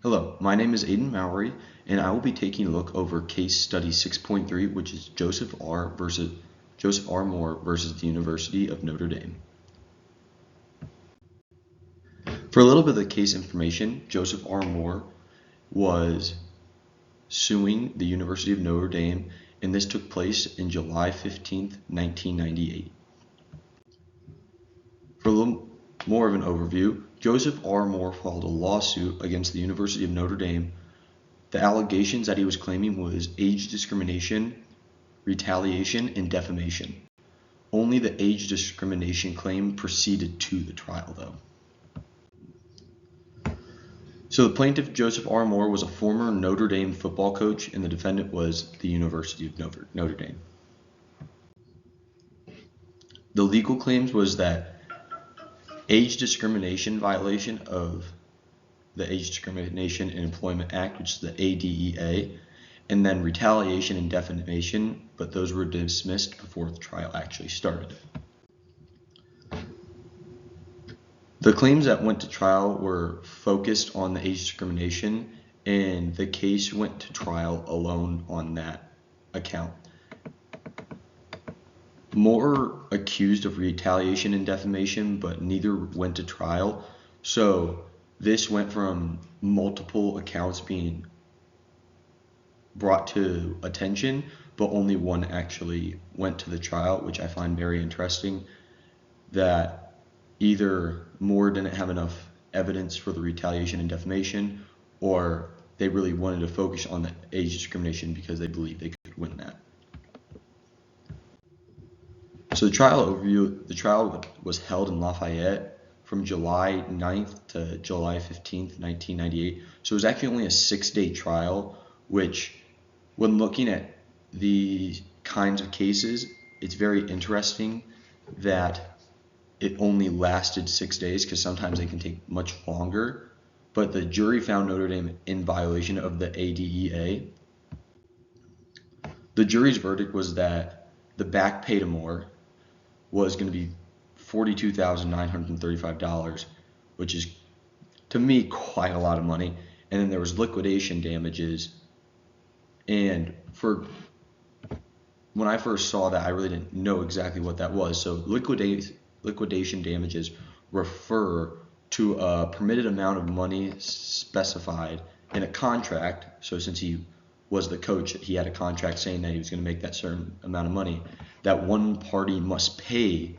Hello, my name is Aiden Mowry, and I will be taking a look over case study 6.3, which is Joseph R. Moore versus the University of Notre Dame. For a little bit of the case information, Joseph R. Moore was suing the University of Notre Dame, and this took place in July 15th, 1998. For a little more of an overview, Joseph R. Moore filed a lawsuit against the University of Notre Dame. The allegations that he was claiming was age discrimination, retaliation, and defamation. Only the age discrimination claim proceeded to the trial, though. So the plaintiff, Joseph R. Moore, was a former Notre Dame football coach, and the defendant was the University of Notre Dame. The legal claims was that age discrimination violation of the Age Discrimination in Employment Act, which is the ADEA, and then retaliation and defamation, but those were dismissed before the trial actually started. The claims that went to trial were focused on the age discrimination, and the case went to trial alone on that account. Moore accused of retaliation and defamation, but neither went to trial. So this went from multiple accounts being brought to attention, but only one actually went to the trial, which I find very interesting, that either Moore didn't have enough evidence for the retaliation and defamation, or they really wanted to focus on the age discrimination because they believed they could win that. So the trial overview, the trial was held in Lafayette from July 9th to July 15th, 1998. So it was actually only a 6-day trial, which when looking at the kinds of cases, it's very interesting that it only lasted 6 days because sometimes they can take much longer. But the jury found Notre Dame in violation of the ADEA. The jury's verdict was that the back pay to Moore was going to be $42,935, which is, to me, quite a lot of money. And then there was liquidation damages. And when I first saw that, I really didn't know exactly what that was. So liquidation damages refer to a permitted amount of money specified in a contract. So since he was the coach, he had a contract saying that he was going to make that certain amount of money that one party must pay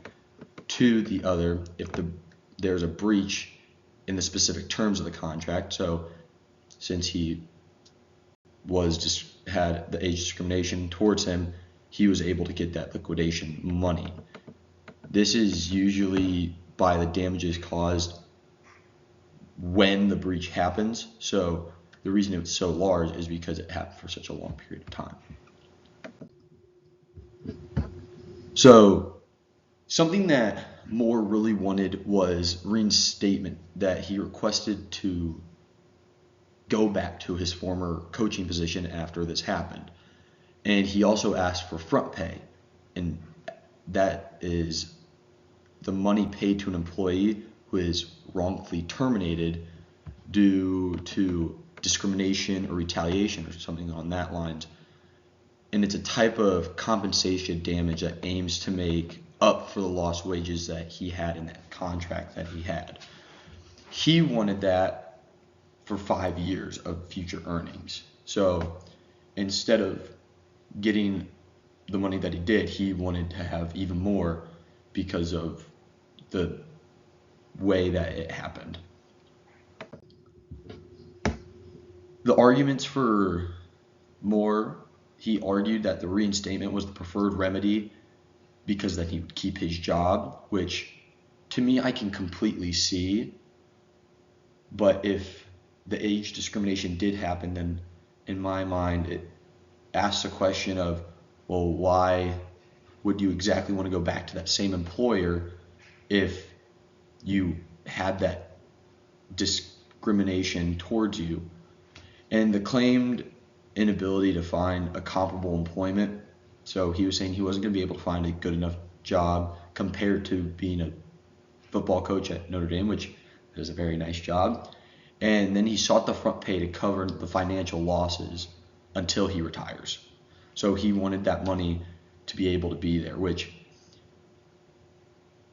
to the other if there's a breach in the specific terms of the contract. So since he had the age discrimination towards him, he was able to get that liquidation money. This is usually by the damages caused when the breach happens. So the reason it's so large is because it happened for such a long period of time. So something that Moore really wanted was reinstatement, that he requested to go back to his former coaching position after this happened. And he also asked for front pay, and that is the money paid to an employee who is wrongfully terminated due to discrimination or retaliation or something on that lines. And it's a type of compensation damage that aims to make up for the lost wages that he had in that contract that he had. He wanted that for 5 years of future earnings. So instead of getting the money that he did, he wanted to have even more because of the way that it happened. The arguments for Moore, he argued that the reinstatement was the preferred remedy because then he would keep his job, which to me I can completely see. But if the age discrimination did happen, then in my mind it asks the question of, well, why would you exactly want to go back to that same employer if you had that discrimination towards you? And the claimed inability to find a comparable employment, so he was saying he wasn't going to be able to find a good enough job compared to being a football coach at Notre Dame, which is a very nice job. and then he sought the front pay to cover the financial losses until he retires. So he wanted that money to be able to be there, which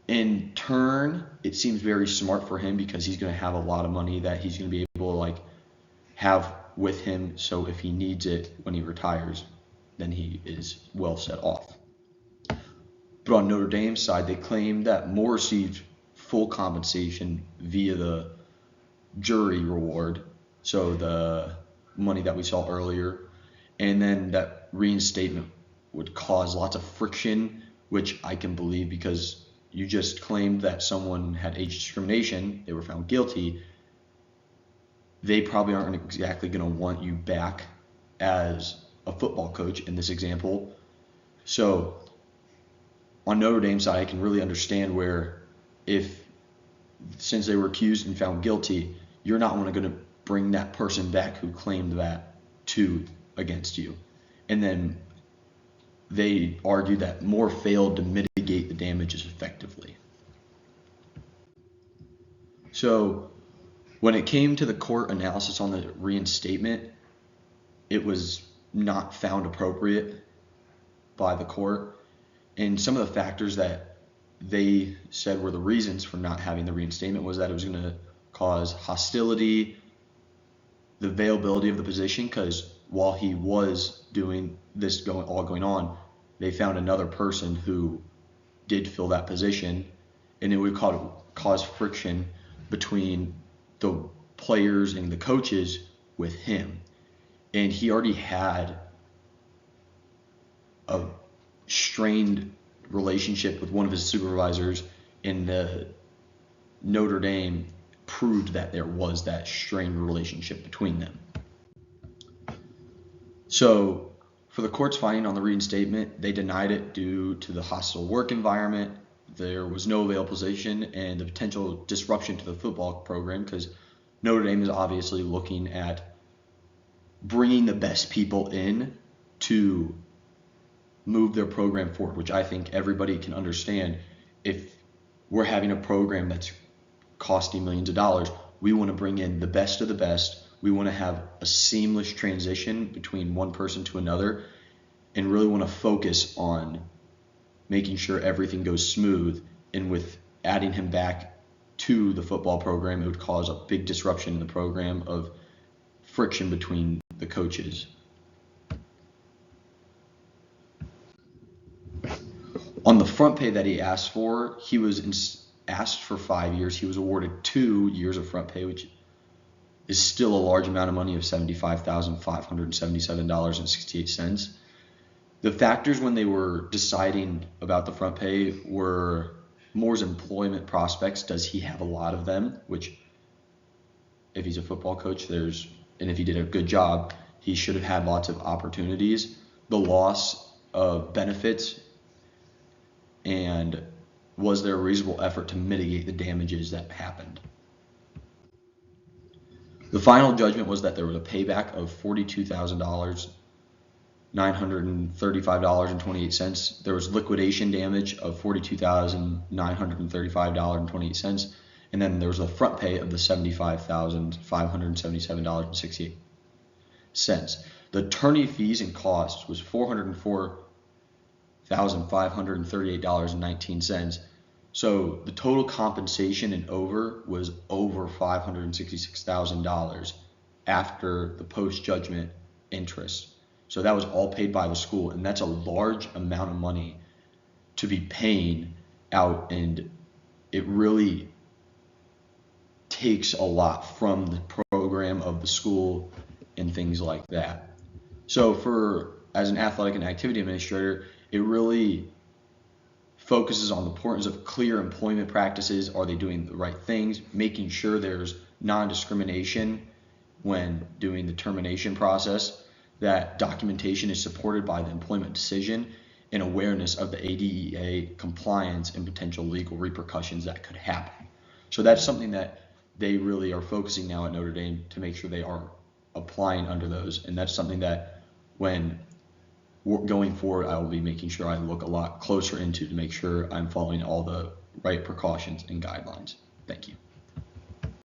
in turn, it seems very smart for him because he's going to have a lot of money that he's going to be able to like have with him. So if he needs it when he retires, then he is well set off. But on Notre Dame's side, they claim that Moore received full compensation via the jury reward, so the money that we saw earlier, and then that reinstatement would cause lots of friction, which I can believe because you just claimed that someone had age discrimination, they were found guilty, they probably aren't exactly going to want you back as a football coach in this example. So on Notre Dame's side, I can really understand where since they were accused and found guilty, you're not going to bring that person back who claimed that against you. And then they argue that Moore failed to mitigate the damages effectively. So when it came to the court analysis on the reinstatement, it was not found appropriate by the court. And some of the factors that they said were the reasons for not having the reinstatement was that it was going to cause hostility, the availability of the position, because while he was doing this going on, they found another person who did fill that position, and it would cause friction between the players and the coaches with him. And he already had a strained relationship with one of his supervisors, and the Notre Dame proved that there was that strained relationship between them. So for the court's finding on the reinstatement, they denied it due to the hostile work environment. There was no available position and the potential disruption to the football program, because Notre Dame is obviously looking at bringing the best people in to move their program forward, which I think everybody can understand. If we're having a program that's costing millions of dollars, we want to bring in the best of the best. We want to have a seamless transition between one person to another, and really want to focus on making sure everything goes smooth. And with adding him back to the football program, it would cause a big disruption in the program of friction between the coaches. On the front pay that he asked for, he was asked for 5 years. He was awarded 2 years of front pay, which is still a large amount of money of $75,577.68. The factors when they were deciding about the front pay were Moore's employment prospects. Does he have a lot of them? Which, if he's a football coach, and if he did a good job, he should have had lots of opportunities. The loss of benefits, and was there a reasonable effort to mitigate the damages that happened? The final judgment was that there was a payback of $42,935.28. There was liquidation damage of $42,935.28. And then there was a front pay of the $75,577.68. The attorney fees and costs was $404,538.19. So the total compensation and over was over $566,000 after the post-judgment interest. So that was all paid by the school, and that's a large amount of money to be paying out, and it really takes a lot from the program of the school and things like that. So as an athletic and activity administrator, it really focuses on the importance of clear employment practices. Are they doing the right things? Making sure there's non-discrimination when doing the termination process, that documentation is supported by the employment decision, and awareness of the ADEA compliance and potential legal repercussions that could happen. So that's something that they really are focusing now at Notre Dame to make sure they are applying under those. And that's something that when going forward, I will be making sure I look a lot closer into to make sure I'm following all the right precautions and guidelines. Thank you.